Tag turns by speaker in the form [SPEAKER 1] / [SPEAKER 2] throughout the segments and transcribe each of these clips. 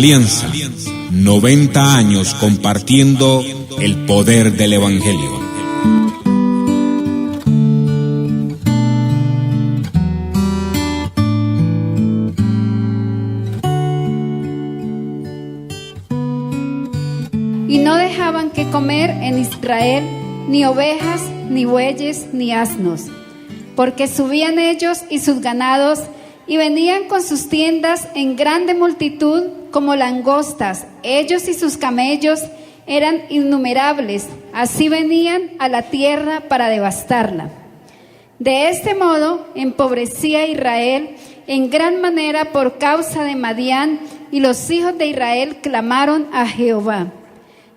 [SPEAKER 1] Alianza, 90 años compartiendo el poder del Evangelio.
[SPEAKER 2] Y no dejaban que comer en Israel ni ovejas, ni bueyes, ni asnos, porque subían ellos y sus ganados, y venían con sus tiendas en grande multitud como langostas. Ellos y sus camellos eran innumerables, así venían a la tierra para devastarla. De este modo empobrecía Israel en gran manera por causa de Madián, y los hijos de Israel clamaron a Jehová.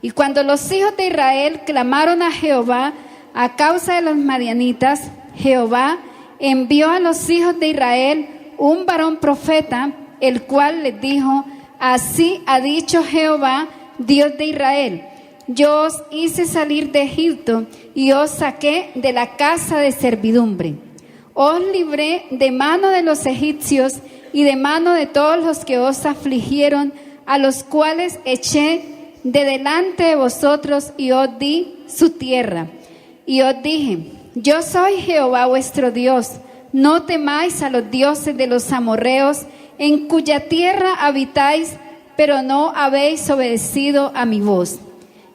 [SPEAKER 2] Y cuando los hijos de Israel clamaron a Jehová a causa de los madianitas, Jehová envió a los hijos de Israel un varón profeta, el cual les dijo: así ha dicho Jehová, Dios de Israel: yo os hice salir de Egipto y os saqué de la casa de servidumbre. Os libré de mano de los egipcios y de mano de todos los que os afligieron, a los cuales eché de delante de vosotros, y os di su tierra. Y os dije: yo soy Jehová vuestro Dios. No temáis a los dioses de los amorreos, en cuya tierra habitáis, pero no habéis obedecido a mi voz.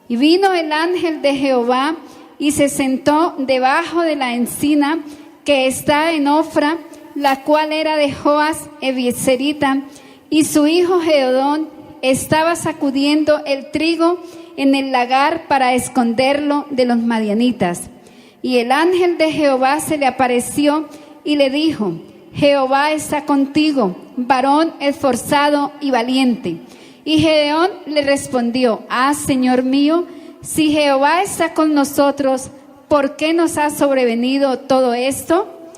[SPEAKER 2] Y vino el ángel de Jehová y se sentó debajo de la encina que está en Ofra, la cual era de Joas Ebieserita, y su hijo Gedeón estaba sacudiendo el trigo en el lagar para esconderlo de los madianitas. Y el ángel de Jehová se le apareció y le dijo: Jehová está contigo, varón esforzado y valiente. Y Gedeón le respondió: Señor mío, si Jehová está con nosotros, ¿por qué nos ha sobrevenido todo esto?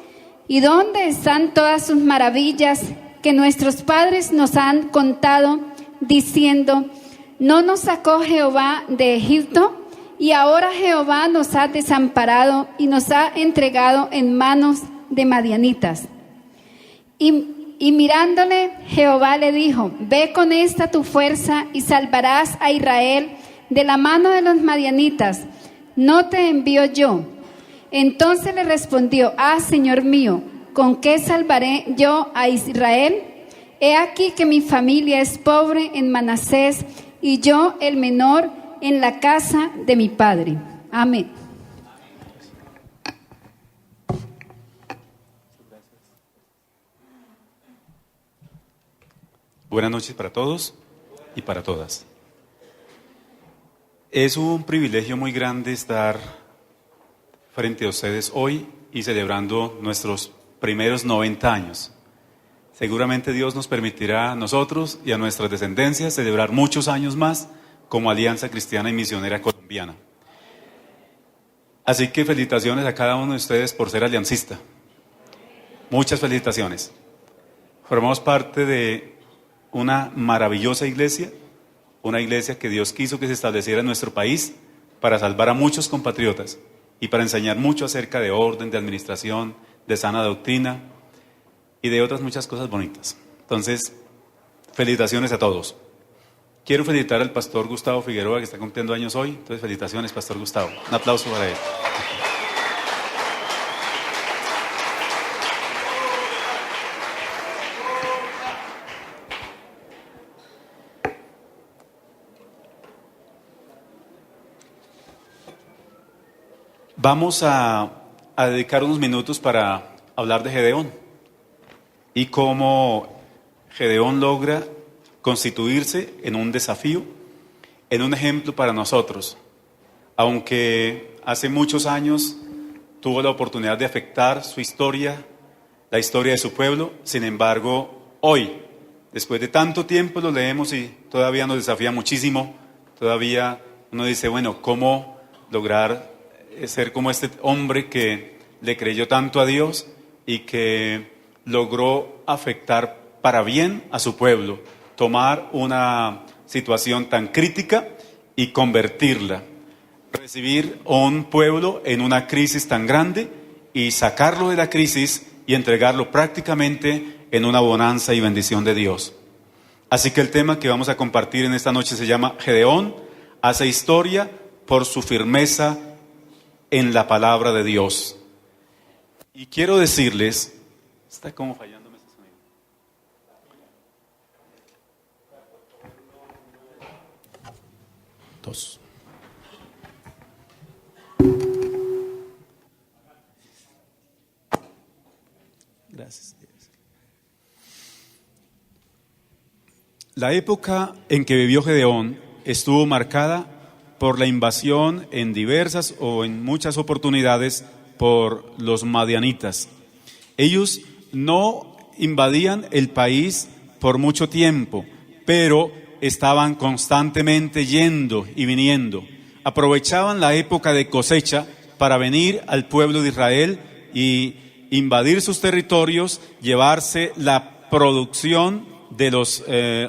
[SPEAKER 2] ¿Y dónde están todas sus maravillas que nuestros padres nos han contado, diciendo: ¿no nos sacó Jehová de Egipto? Y ahora Jehová nos ha desamparado y nos ha entregado en manos de madianitas. Y mirándole, Jehová le dijo: ve con esta tu fuerza y salvarás a Israel de la mano de los madianitas. ¿No te envío yo? Entonces le respondió: Señor mío, ¿con qué salvaré yo a Israel? He aquí que mi familia es pobre en Manasés, y yo el menor en la casa de mi padre. Amén.
[SPEAKER 3] Buenas noches para todos y para todas. Es un privilegio muy grande estar frente a ustedes hoy y celebrando nuestros primeros 90 años. Seguramente Dios nos permitirá a nosotros y a nuestras descendencias celebrar muchos años más como Alianza Cristiana y Misionera Colombiana. Así que felicitaciones a cada uno de ustedes por ser aliancista. Muchas felicitaciones. Formamos parte de una maravillosa iglesia, una iglesia que Dios quiso que se estableciera en nuestro país para salvar a muchos compatriotas y para enseñar mucho acerca de orden, de administración, de sana doctrina y de otras muchas cosas bonitas. Entonces, felicitaciones a todos. Quiero felicitar al pastor Gustavo Figueroa, que está cumpliendo años hoy. Entonces, felicitaciones, pastor Gustavo. Un aplauso para él. Vamos a dedicar unos minutos para hablar de Gedeón y cómo Gedeón logra constituirse en un desafío, en un ejemplo para nosotros. Aunque hace muchos años tuvo la oportunidad de afectar su historia, la historia de su pueblo, sin embargo, hoy, después de tanto tiempo, lo leemos y todavía nos desafía muchísimo. Todavía uno dice, bueno, ¿cómo lograr ser como este hombre que le creyó tanto a Dios y que logró afectar para bien a su pueblo? Tomar una situación tan crítica y convertirla, recibir a un pueblo en una crisis tan grande y sacarlo de la crisis y entregarlo prácticamente en una bonanza y bendición de Dios. Así que el tema que vamos a compartir en esta noche se llama Gedeón hace historia por su firmeza en la palabra de Dios. Y quiero decirles, está como fallándome ese sonido. Dos. Gracias. La época en que vivió Gedeón estuvo marcada por la invasión en diversas o en muchas oportunidades por los madianitas. Ellos no invadían el país por mucho tiempo, pero estaban constantemente yendo y viniendo. Aprovechaban la época de cosecha para venir al pueblo de Israel y invadir sus territorios, llevarse la producción de los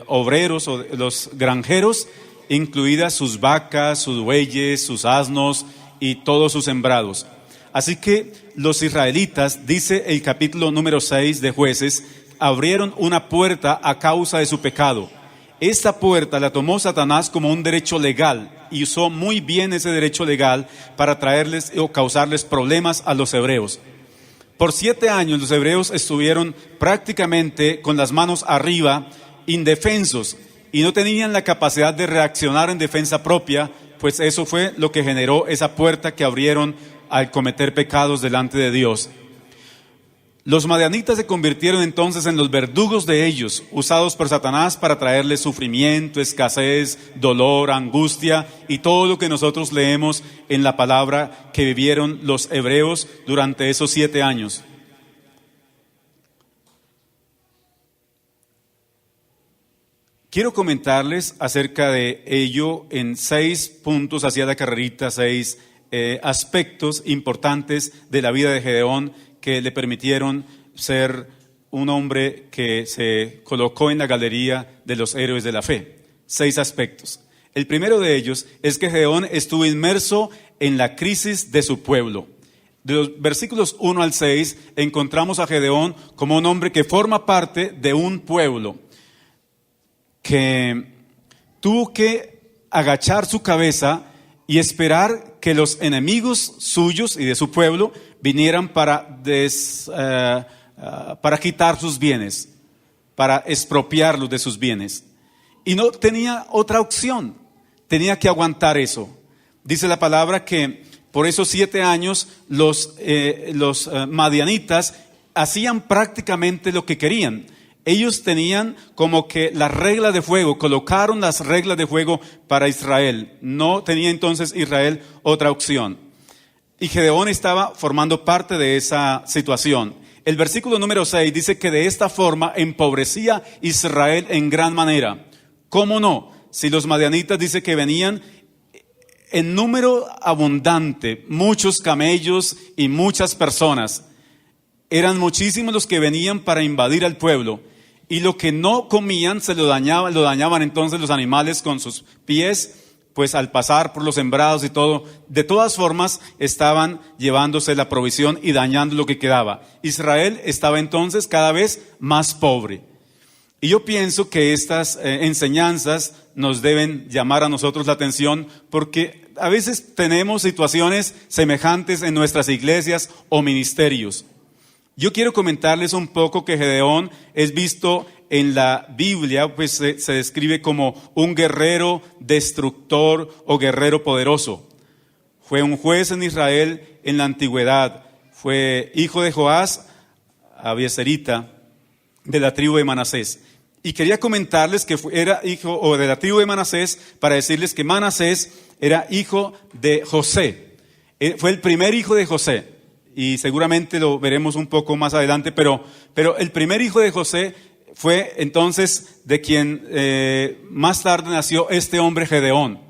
[SPEAKER 3] obreros o de los granjeros, incluidas sus vacas, sus bueyes, sus asnos y todos sus sembrados. Así que los israelitas, dice el capítulo número 6 de Jueces, abrieron una puerta a causa de su pecado. Esta puerta la tomó Satanás como un derecho legal y usó muy bien ese derecho legal para traerles o causarles problemas a los hebreos. Por 7 años los hebreos estuvieron prácticamente con las manos arriba, indefensos, y no tenían la capacidad de reaccionar en defensa propia, pues eso fue lo que generó esa puerta que abrieron al cometer pecados delante de Dios. Los madianitas se convirtieron entonces en los verdugos de ellos, usados por Satanás para traerles sufrimiento, escasez, dolor, angustia y todo lo que nosotros leemos en la palabra que vivieron los hebreos durante esos 7 años. Quiero comentarles acerca de ello en 6 puntos, hacia la carrerita, 6 aspectos importantes de la vida de Gedeón que le permitieron ser un hombre que se colocó en la galería de los héroes de la fe. 6 aspectos. El primero de ellos es que Gedeón estuvo inmerso en la crisis de su pueblo. De los versículos 1 al 6 encontramos a Gedeón como un hombre que forma parte de un pueblo que tuvo que agachar su cabeza y esperar que los enemigos suyos y de su pueblo vinieran para quitar sus bienes, para expropiarlos de sus bienes. Y no tenía otra opción, tenía que aguantar eso. Dice la palabra que por esos 7 años los madianitas hacían prácticamente lo que querían. Ellos tenían como que las reglas de fuego, colocaron las reglas de fuego para Israel. No tenía entonces Israel otra opción. Y Gedeón estaba formando parte de esa situación. El versículo número 6 dice que de esta forma empobrecía Israel en gran manera. ¿Cómo no? Si los madianitas dice que venían en número abundante, muchos camellos y muchas personas. Eran muchísimos los que venían para invadir al pueblo. Y lo que no comían se lo dañaban entonces los animales con sus pies, pues al pasar por los sembrados y todo, de todas formas estaban llevándose la provisión y dañando lo que quedaba. Israel estaba entonces cada vez más pobre. Y yo pienso que estas enseñanzas nos deben llamar a nosotros la atención, porque a veces tenemos situaciones semejantes en nuestras iglesias o ministerios. Yo quiero comentarles un poco que Gedeón es visto en la Biblia, pues se describe como un guerrero destructor o guerrero poderoso. Fue un juez en Israel en la antigüedad. Fue hijo de Joás, Abieserita, de la tribu de Manasés. Y quería comentarles que era hijo de la tribu de Manasés para decirles que Manasés era hijo de José. Fue el primer hijo de José. Y seguramente lo veremos un poco más adelante, pero el primer hijo de José fue entonces de quien más tarde nació este hombre Gedeón.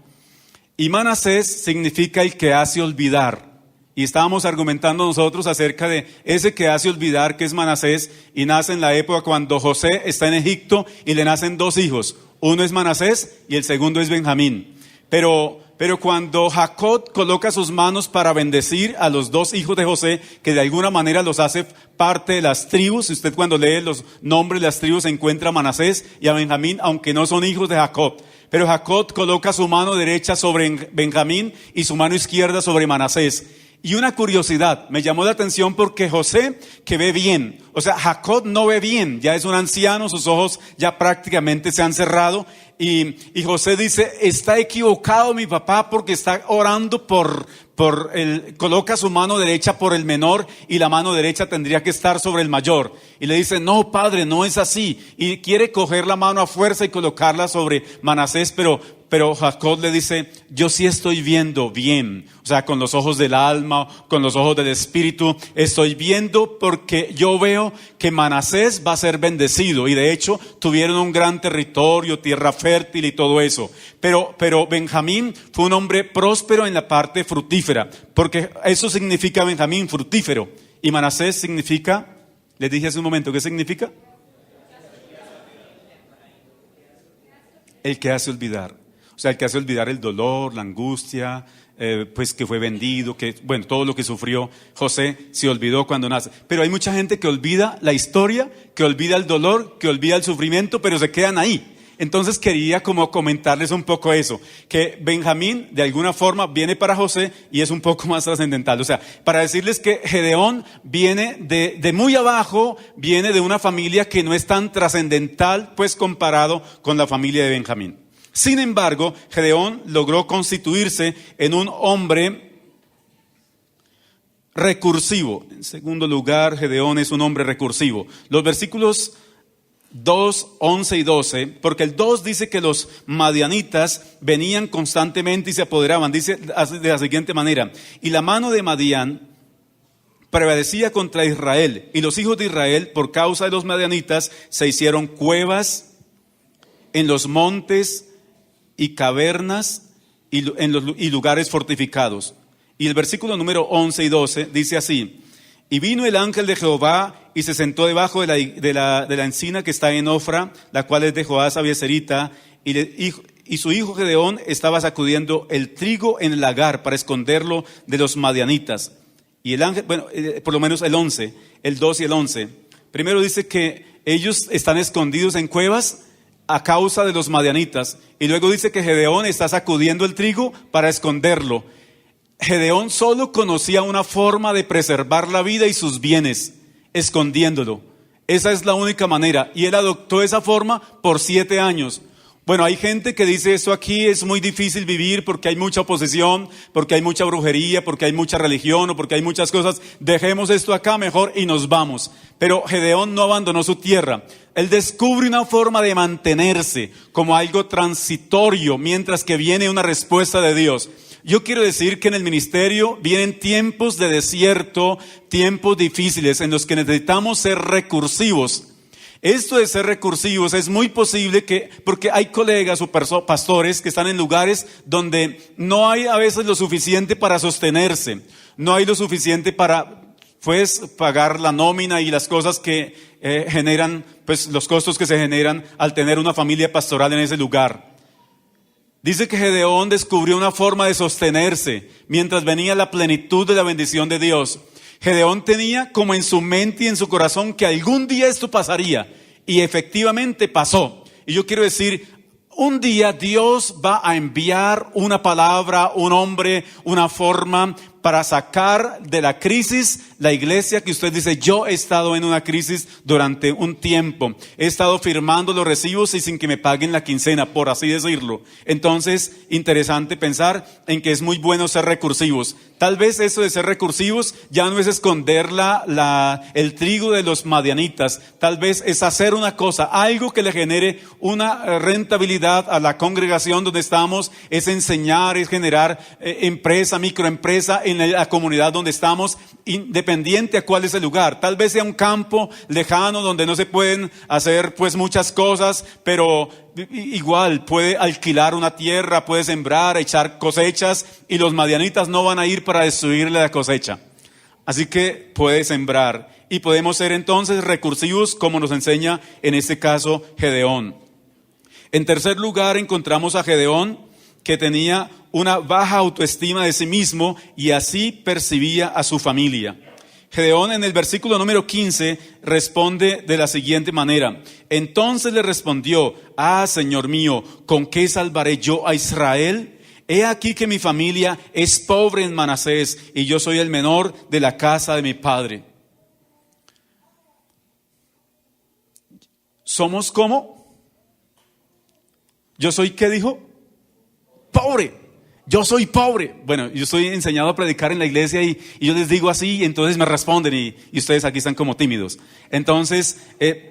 [SPEAKER 3] Y Manasés significa el que hace olvidar. Y estábamos argumentando nosotros acerca de ese que hace olvidar, que es Manasés, y nace en la época cuando José está en Egipto y le nacen 2 hijos. Uno es Manasés y el segundo es Benjamín. Pero Pero cuando Jacob coloca sus manos para bendecir a los dos hijos de José, que de alguna manera los hace parte de las tribus, usted cuando lee los nombres de las tribus encuentra a Manasés y a Benjamín, aunque no son hijos de Jacob. Pero Jacob coloca su mano derecha sobre Benjamín y su mano izquierda sobre Manasés. Y una curiosidad, me llamó la atención porque José, que ve bien, o sea, Jacob no ve bien, ya es un anciano, sus ojos ya prácticamente se han cerrado. Y José dice, está equivocado mi papá porque está orando coloca su mano derecha por el menor y la mano derecha tendría que estar sobre el mayor. Y le dice, no padre, no es así. Y quiere coger la mano a fuerza y colocarla sobre Manasés, pero Jacob le dice, yo sí estoy viendo bien. O sea, con los ojos del alma, con los ojos del espíritu, estoy viendo porque yo veo que Manasés va a ser bendecido. Y de hecho, tuvieron un gran territorio, tierra fértil y todo eso. Pero Benjamín fue un hombre próspero en la parte fructífera, porque eso significa Benjamín, fructífero. Y Manasés significa, les dije hace un momento, ¿qué significa? El que hace olvidar. O sea, el que hace olvidar el dolor, la angustia, pues que fue vendido, todo lo que sufrió José se olvidó cuando nace. Pero hay mucha gente que olvida la historia, que olvida el dolor, que olvida el sufrimiento, pero se quedan ahí. Entonces quería como comentarles un poco eso, que Benjamín de alguna forma viene para José y es un poco más trascendental. O sea, para decirles que Gedeón viene de muy abajo, viene de una familia que no es tan trascendental, pues comparado con la familia de Benjamín. Sin embargo, Gedeón logró constituirse en un hombre recursivo. En segundo lugar, Gedeón es un hombre recursivo. Los versículos 2, 11 y 12, porque el 2 dice que los madianitas venían constantemente y se apoderaban. Dice de la siguiente manera, y la mano de Madián prevalecía contra Israel, y los hijos de Israel, por causa de los madianitas, se hicieron cuevas en los montes y cavernas y lugares fortificados. Y el versículo número 11 y 12 dice así, y vino el ángel de Jehová y se sentó debajo de la encina que está en Ofra, la cual es de Joás Abieserita, y su hijo Gedeón estaba sacudiendo el trigo en el lagar para esconderlo de los madianitas. Y el ángel, por lo menos el 11, el 2 y el 11. Primero dice que ellos están escondidos en cuevas a causa de los madianitas. Y luego dice que Gedeón está sacudiendo el trigo para esconderlo. Gedeón solo conocía una forma de preservar la vida y sus bienes, escondiéndolo. Esa es la única manera. Y él adoptó esa forma por 7 años. Bueno, hay gente que dice esto aquí es muy difícil vivir porque hay mucha oposición, porque hay mucha brujería, porque hay mucha religión o porque hay muchas cosas. Dejemos esto acá mejor y nos vamos. Pero Gedeón no abandonó su tierra. Él descubre una forma de mantenerse como algo transitorio mientras que viene una respuesta de Dios. Yo quiero decir que en el ministerio vienen tiempos de desierto, tiempos difíciles en los que necesitamos ser recursivos. Esto de ser recursivos es muy posible porque hay colegas o pastores que están en lugares donde no hay a veces lo suficiente para sostenerse, no hay lo suficiente para pagar la nómina y las cosas que generan, los costos que se generan al tener una familia pastoral en ese lugar. Dice que Gedeón descubrió una forma de sostenerse mientras venía la plenitud de la bendición de Dios. Gedeón tenía como en su mente y en su corazón que algún día esto pasaría y efectivamente pasó. Y yo quiero decir, un día Dios va a enviar una palabra, un hombre, una forma para sacar de la crisis la iglesia que usted dice, yo he estado en una crisis durante un tiempo, he estado firmando los recibos y sin que me paguen la quincena, por así decirlo. Entonces, interesante pensar en que es muy bueno ser recursivos. Tal vez eso de ser recursivos ya no es esconder el trigo de los madianitas, tal vez es hacer una cosa, algo que le genere una rentabilidad a la congregación donde estamos, es enseñar, es generar empresa, microempresa en la comunidad donde estamos, independiente a cuál es el lugar. Tal vez sea un campo lejano donde no se pueden hacer muchas cosas, pero igual puede alquilar una tierra, puede sembrar, echar cosechas y los madianitas no van a ir para destruirle la cosecha. Así que puede sembrar y podemos ser entonces recursivos como nos enseña en este caso Gedeón. En tercer lugar encontramos a Gedeón que tenía una baja autoestima de sí mismo y así percibía a su familia. Gedeón en el versículo número 15 responde de la siguiente manera. Entonces le respondió: Señor mío, ¿con qué salvaré yo a Israel? He aquí que mi familia es pobre en Manasés y yo soy el menor de la casa de mi padre. ¿Somos cómo? ¿Yo soy qué dijo? Pobre. Yo soy pobre. Bueno, yo estoy enseñado a predicar en la iglesia y yo les digo así, y entonces me responden y ustedes aquí están como tímidos. Entonces,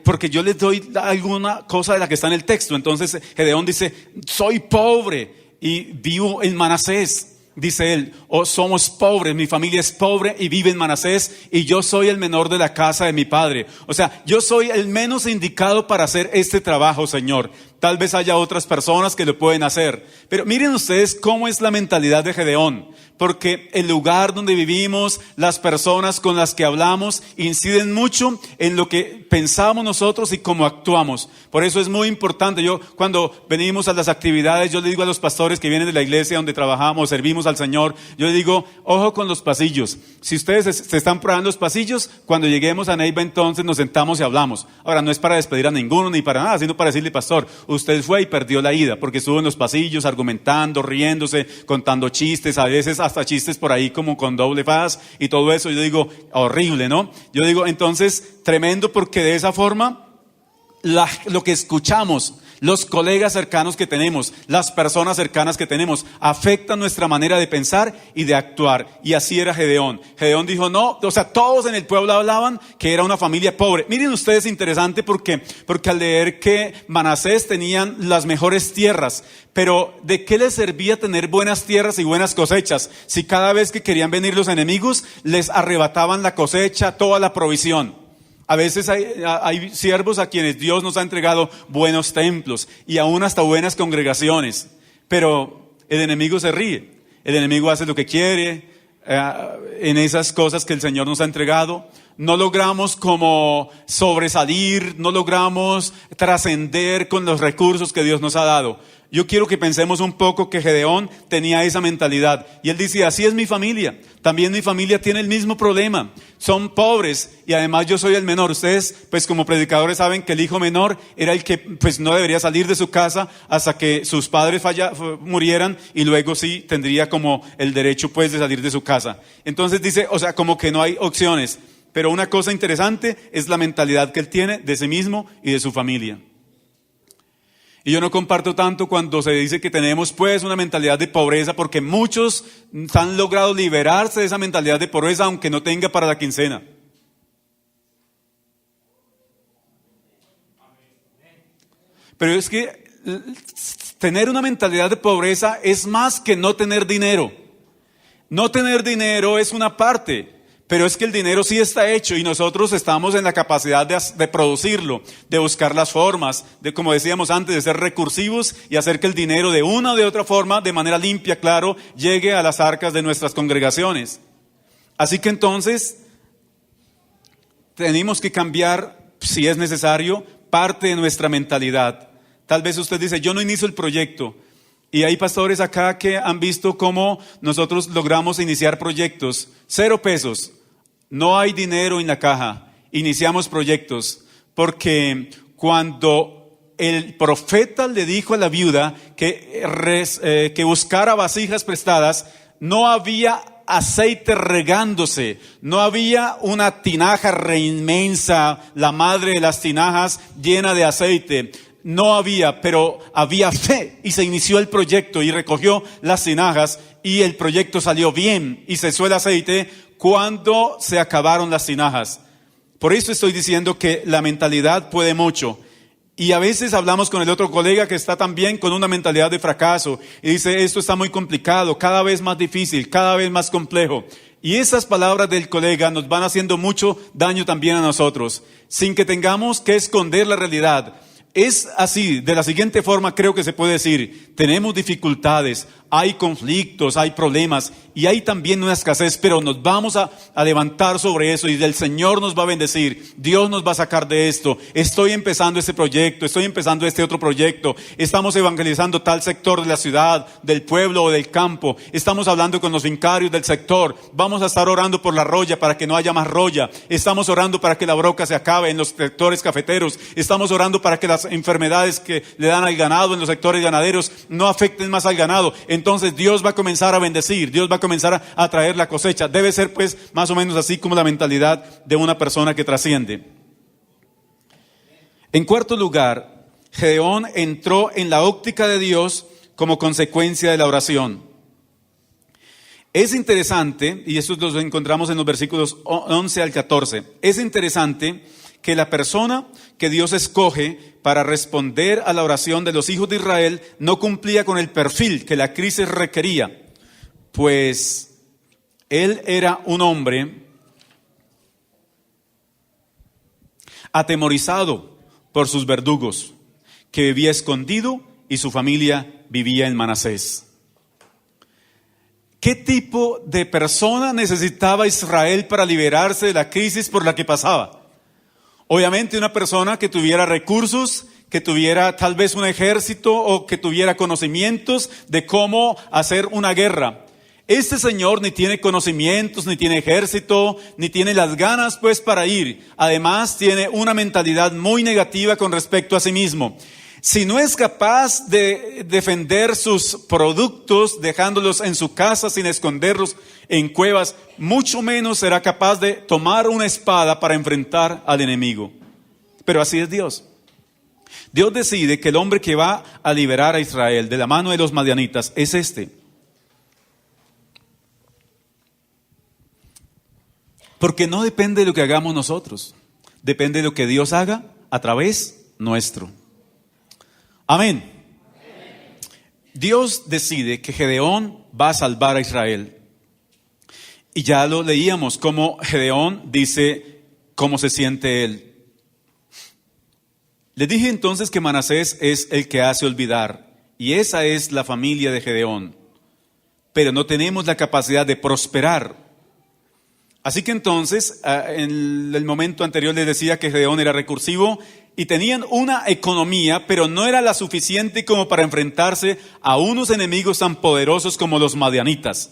[SPEAKER 3] porque yo les doy alguna cosa de la que está en el texto. Entonces Gedeón dice: soy pobre y vivo en Manasés. Dice él: somos pobres, mi familia es pobre y vive en Manasés y yo soy el menor de la casa de mi padre. O sea, yo soy el menos indicado para hacer este trabajo, Señor. Tal vez haya otras personas que lo pueden hacer. Pero miren ustedes cómo es la mentalidad de Gedeón. Porque el lugar donde vivimos, las personas con las que hablamos, inciden mucho en lo que pensamos nosotros y cómo actuamos. Por eso es muy importante. Yo, cuando venimos a las actividades, yo le digo a los pastores que vienen de la iglesia donde trabajamos, servimos al Señor, yo le digo: ojo con los pasillos. Si ustedes se están probando los pasillos, cuando lleguemos a Neiva, entonces nos sentamos y hablamos. Ahora, no es para despedir a ninguno ni para nada, sino para decirle: pastor, usted fue y perdió la ida, porque estuvo en los pasillos argumentando, riéndose, contando chistes, a veces hasta chistes por ahí como con doble faz y todo eso. Yo digo, horrible, ¿no? Yo digo, entonces, tremendo, porque de esa forma lo que escuchamos, los colegas cercanos que tenemos, las personas cercanas que tenemos, afectan nuestra manera de pensar y de actuar. Y así era Gedeón. Gedeón dijo: no, o sea, todos en el pueblo hablaban que era una familia pobre. Miren ustedes, interesante, porque al leer que Manasés tenían las mejores tierras, pero ¿de qué les servía tener buenas tierras y buenas cosechas si cada vez que querían venir los enemigos les arrebataban la cosecha, toda la provisión? A veces hay siervos a quienes Dios nos ha entregado buenos templos y aún hasta buenas congregaciones, pero el enemigo se ríe, el enemigo hace lo que quiere en esas cosas que el Señor nos ha entregado. No logramos como sobresalir, no logramos trascender con los recursos que Dios nos ha dado. Yo quiero que pensemos un poco que Gedeón tenía esa mentalidad. Y él dice: así es mi familia. También mi familia tiene el mismo problema. Son pobres y además yo soy el menor. Ustedes, pues como predicadores, saben que el hijo menor era el que pues no debería salir de su casa hasta que sus padres murieran, y luego sí tendría como el derecho pues de salir de su casa. Entonces dice, o sea, como que no hay opciones. Pero una cosa interesante es la mentalidad que él tiene de sí mismo y de su familia. Y yo no comparto tanto cuando se dice que tenemos pues una mentalidad de pobreza, porque muchos han logrado liberarse de esa mentalidad de pobreza aunque no tenga para la quincena. Pero es que tener una mentalidad de pobreza es más que no tener dinero. No tener dinero es una parte, pero es que el dinero sí está hecho y nosotros estamos en la capacidad de producirlo, de buscar las formas, de, como decíamos antes, de ser recursivos y hacer que el dinero de una o de otra forma, de manera limpia, claro, llegue a las arcas de nuestras congregaciones. Así que entonces tenemos que cambiar, si es necesario, parte de nuestra mentalidad. Tal vez usted dice, yo no inicio el proyecto. Y hay pastores acá que han visto cómo nosotros logramos iniciar proyectos. 0 pesos. No hay dinero en la caja. Iniciamos proyectos. Porque cuando el profeta le dijo a la viuda que buscara vasijas prestadas, no había aceite regándose, no había una tinaja re inmensa, la madre de las tinajas llena de aceite. No había, pero había fe y se inició el proyecto y recogió las tinajas y el proyecto salió bien y cesó el aceite cuando se acabaron las tinajas. Por eso estoy diciendo que la mentalidad puede mucho. Y a veces hablamos con el otro colega que está también con una mentalidad de fracaso y dice, esto está muy complicado, cada vez más difícil, cada vez más complejo. Y esas palabras del colega nos van haciendo mucho daño también a nosotros, sin que tengamos que esconder la realidad. Es así, de la siguiente forma creo que se puede decir, tenemos dificultades, hay conflictos, hay problemas y hay también una escasez, pero nos vamos a levantar sobre eso y el Señor nos va a bendecir, Dios nos va a sacar de esto. Estoy empezando este proyecto, estoy empezando este otro proyecto, estamos evangelizando tal sector de la ciudad, del pueblo o del campo, estamos hablando con los vincarios del sector, vamos a estar orando por la roya para que no haya más roya, estamos orando para que la broca se acabe en los sectores cafeteros, estamos orando para que las enfermedades que le dan al ganado en los sectores ganaderos no afecten más al ganado. Entonces Dios va a comenzar a bendecir, Dios va a comenzar a traer la cosecha. Debe ser pues más o menos así como la mentalidad de una persona que trasciende. En cuarto lugar, Gedeón entró en la óptica de Dios como consecuencia de la oración. Es interesante, y eso lo encontramos en los versículos 11 al 14, es interesante que la persona que Dios escoge para responder a la oración de los hijos de Israel no cumplía con el perfil que la crisis requería, pues él era un hombre atemorizado por sus verdugos, que vivía escondido y su familia vivía en Manasés. ¿Qué tipo de persona necesitaba Israel para liberarse de la crisis por la que pasaba? Obviamente una persona que tuviera recursos, que tuviera tal vez un ejército o que tuviera conocimientos de cómo hacer una guerra. Este señor ni tiene conocimientos, ni tiene ejército, ni tiene las ganas pues para ir. Además tiene una mentalidad muy negativa con respecto a sí mismo. Si no es capaz de defender sus productos dejándolos en su casa sin esconderlos en cuevas, mucho menos será capaz de tomar una espada para enfrentar al enemigo. Pero así es Dios. Dios decide que el hombre que va a liberar a Israel de la mano de los madianitas es este. Porque no depende de lo que hagamos nosotros, depende de lo que Dios haga a través nuestro. Amén. Dios decide que Gedeón va a salvar a Israel. Y ya lo leíamos, como Gedeón dice cómo se siente él. Les dije entonces que Manasés es el que hace olvidar, y esa es la familia de Gedeón. Pero no tenemos la capacidad de prosperar. Así que entonces, en el momento anterior les decía que Gedeón era recursivo y tenían una economía, pero no era la suficiente como para enfrentarse a unos enemigos tan poderosos como los madianitas.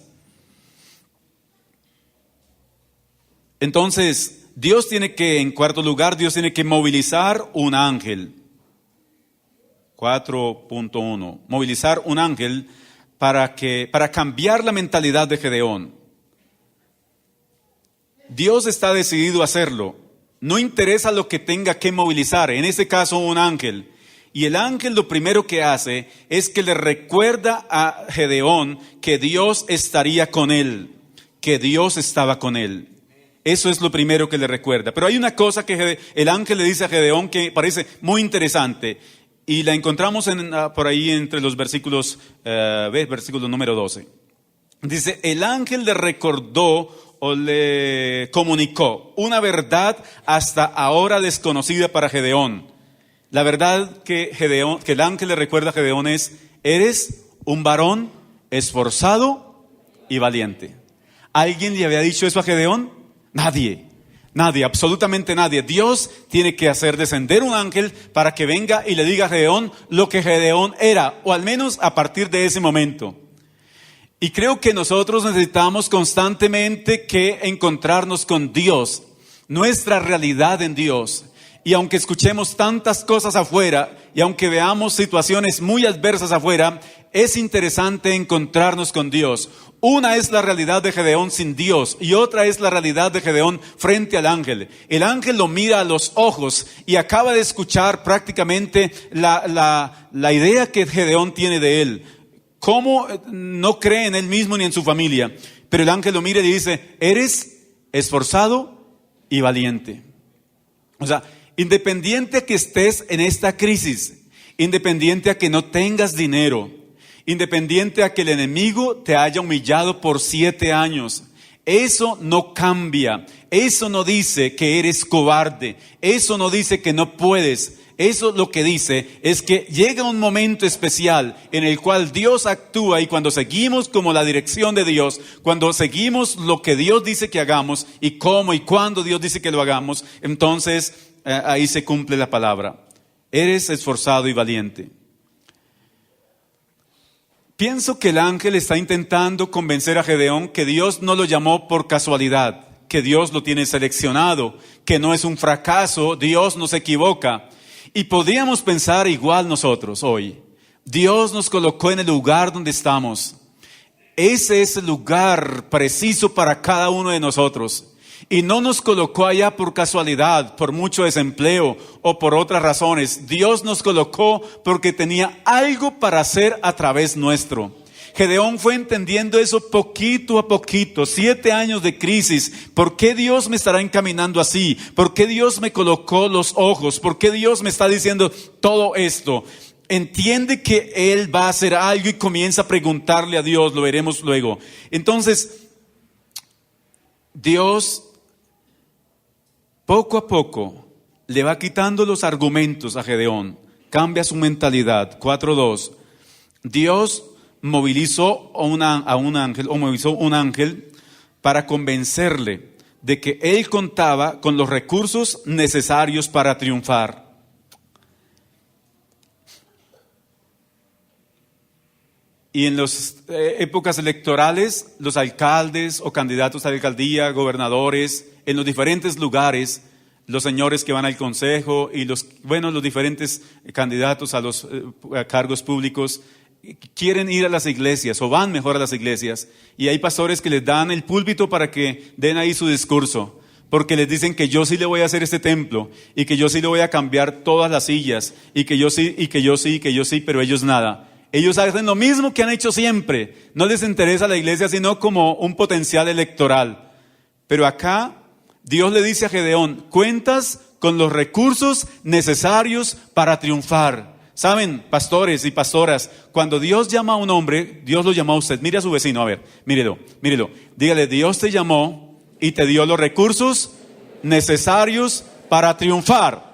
[SPEAKER 3] Entonces, Dios tiene que, en cuarto lugar, Dios tiene que movilizar un ángel. 4.1. Movilizar un ángel para cambiar la mentalidad de Gedeón. Dios está decidido a hacerlo. No interesa lo que tenga que movilizar, en este caso un ángel. Y el ángel lo primero que hace es que le recuerda a Gedeón que Dios estaría con él, que Dios estaba con él. Eso es lo primero que le recuerda. Pero hay una cosa que el ángel le dice a Gedeón que parece muy interesante. Y la encontramos por ahí entre los versículos, versículo número 12. Dice, el ángel le recordó o le comunicó una verdad hasta ahora desconocida para Gedeón. La verdad que el ángel le recuerda a Gedeón es, eres un varón esforzado y valiente. ¿Alguien le había dicho eso a Gedeón? Nadie, absolutamente nadie. Dios tiene que hacer descender un ángel para que venga y le diga a Gedeón lo que Gedeón era, o al menos a partir de ese momento. Y creo que nosotros necesitamos constantemente que encontrarnos con Dios, nuestra realidad en Dios. Y aunque escuchemos tantas cosas afuera, y aunque veamos situaciones muy adversas afuera, es interesante encontrarnos con Dios. Una es la realidad de Gedeón sin Dios, y otra es la realidad de Gedeón frente al ángel. El ángel lo mira a los ojos y acaba de escuchar prácticamente la idea que Gedeón tiene de él. Cómo no cree en él mismo ni en su familia. Pero el ángel lo mira y dice, eres esforzado y valiente. O sea, independiente a que estés en esta crisis, independiente a que no tengas dinero, independiente a que el enemigo te haya humillado por 7 años, eso no cambia. Eso no dice que eres cobarde. Eso no dice que no puedes. Eso lo que dice es que llega un momento especial en el cual Dios actúa, y cuando seguimos como la dirección de Dios, cuando seguimos lo que Dios dice que hagamos y cómo y cuándo Dios dice que lo hagamos, entonces ahí se cumple la palabra. Eres esforzado y valiente. Pienso que el ángel está intentando convencer a Gedeón que Dios no lo llamó por casualidad, que Dios lo tiene seleccionado, que no es un fracaso, Dios no se equivoca. Y podríamos pensar igual nosotros hoy. Dios nos colocó en el lugar donde estamos. Ese es el lugar preciso para cada uno de nosotros. Y no nos colocó allá por casualidad, por mucho desempleo o por otras razones. Dios nos colocó porque tenía algo para hacer a través nuestro. Gedeón fue entendiendo eso poquito a poquito, 7 años de crisis. ¿Por qué Dios me estará encaminando así? ¿Por qué Dios me colocó los ojos? ¿Por qué Dios me está diciendo todo esto? Entiende que Él va a hacer algo y comienza a preguntarle a Dios, lo veremos luego. Entonces, Dios poco a poco le va quitando los argumentos a Gedeón, cambia su mentalidad. 4:2. Dios movilizó un ángel para convencerle de que él contaba con los recursos necesarios para triunfar. Y en las épocas electorales, los alcaldes o candidatos a la alcaldía, gobernadores, en los diferentes lugares, los señores que van al consejo y los diferentes candidatos a los cargos públicos quieren ir a las iglesias o van mejor a las iglesias, y hay pastores que les dan el púlpito para que den ahí su discurso, porque les dicen que yo sí le voy a hacer este templo y que yo sí le voy a cambiar todas las sillas y que yo sí, pero ellos nada. Ellos hacen lo mismo que han hecho siempre. No les interesa la iglesia sino como un potencial electoral. Pero acá Dios le dice a Gedeón: cuentas con los recursos necesarios para triunfar. Saben, pastores y pastoras, cuando Dios llama a un hombre, Dios lo llamó a usted. Mire a su vecino, a ver, mírelo. Dígale: Dios te llamó y te dio los recursos necesarios para triunfar.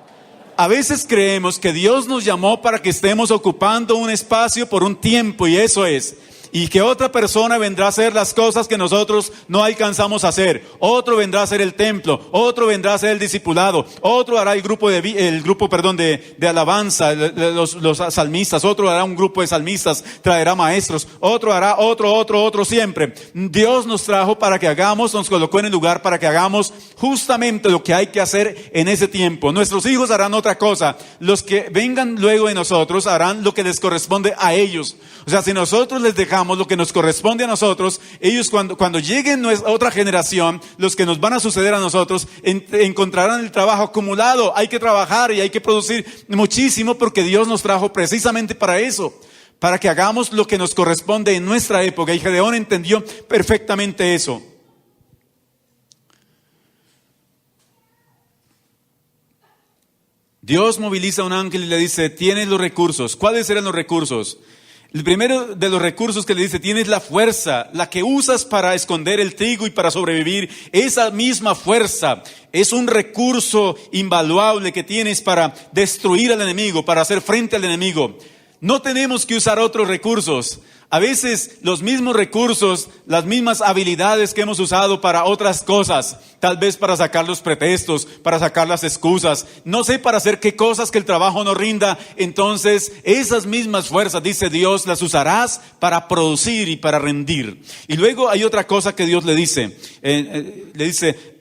[SPEAKER 3] A veces creemos que Dios nos llamó para que estemos ocupando un espacio por un tiempo, y eso es. Y que otra persona vendrá a hacer las cosas que nosotros no alcanzamos a hacer. Otro vendrá a hacer el templo, otro vendrá a hacer el discipulado, otro hará el grupo de alabanza, los salmistas, otro hará un grupo de salmistas, traerá maestros, otro hará otro siempre. Dios nos trajo para que hagamos, nos colocó en el lugar para que hagamos justamente lo que hay que hacer en ese tiempo. Nuestros hijos harán otra cosa. Los que vengan luego de nosotros harán lo que les corresponde a ellos. O sea, si nosotros les dejamos lo que nos corresponde a nosotros, ellos cuando lleguen otra generación, los que nos van a suceder a nosotros, encontrarán el trabajo acumulado. Hay que trabajar y hay que producir muchísimo, porque Dios nos trajo precisamente para eso, para que hagamos lo que nos corresponde en nuestra época. Y Gedeón entendió perfectamente eso. Dios moviliza a un ángel y le dice: tienes los recursos. ¿Cuáles eran los recursos? El primero de los recursos que le dice: tienes la fuerza, la que usas para esconder el trigo y para sobrevivir. Esa misma fuerza es un recurso invaluable que tienes para destruir al enemigo, para hacer frente al enemigo. No tenemos que usar otros recursos. A veces los mismos recursos, las mismas habilidades que hemos usado para otras cosas, tal vez para sacar los pretextos, para sacar las excusas, no sé para hacer qué cosas, que el trabajo no rinda. Entonces esas mismas fuerzas, dice Dios, las usarás para producir y para rendir. Y luego hay otra cosa que Dios le dice,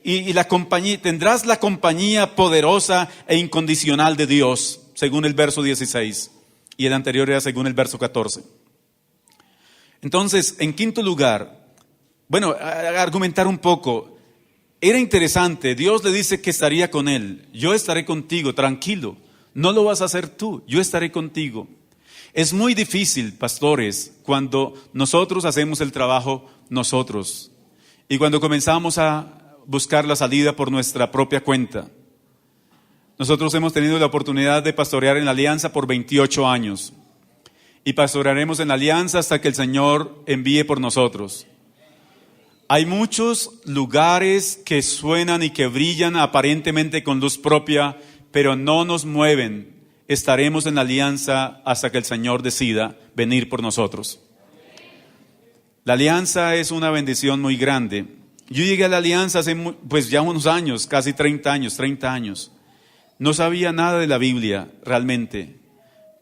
[SPEAKER 3] y la compañía, tendrás la compañía poderosa e incondicional de Dios, según el verso 16, y el anterior era según el verso 14. Entonces, en quinto lugar, argumentar un poco. Era interesante, Dios le dice que estaría con él. Yo estaré contigo, tranquilo. No lo vas a hacer tú, yo estaré contigo. Es muy difícil, pastores, cuando nosotros hacemos el trabajo nosotros. Y cuando comenzamos a buscar la salida por nuestra propia cuenta. Nosotros hemos tenido la oportunidad de pastorear en la Alianza por 28 años. Y pastorearemos en la Alianza hasta que el Señor envíe por nosotros. Hay muchos lugares que suenan y que brillan aparentemente con luz propia, pero no nos mueven estaremos en la alianza hasta que el Señor decida venir por nosotros. La alianza es una bendición muy grande. Yo llegué a la alianza hace pues ya unos años, casi 30 años. No sabía nada de la Biblia realmente,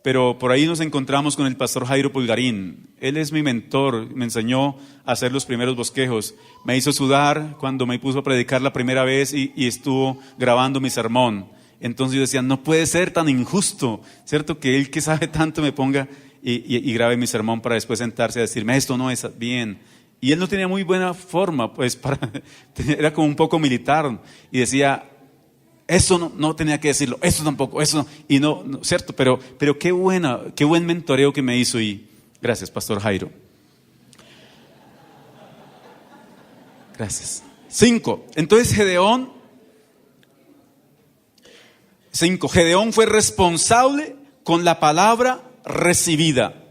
[SPEAKER 3] pero por ahí nos encontramos con el pastor Jairo Pulgarín. Él es mi mentor, me enseñó a hacer los primeros bosquejos. Me hizo sudar cuando me puso a predicar la primera vez y estuvo grabando mi sermón. Entonces yo decía, no puede ser tan injusto, ¿cierto? Que él que sabe tanto me ponga y grabe mi sermón para después sentarse a decirme, esto no es bien. Y él no tenía muy buena forma, pues era como un poco militar. Y decía, eso no tenía que decirlo, eso tampoco, eso no. Y no, ¿cierto? Pero qué buen mentoreo que me hizo. Y gracias, Pastor Jairo. Gracias. 5. Entonces Gedeón fue responsable con la palabra recibida.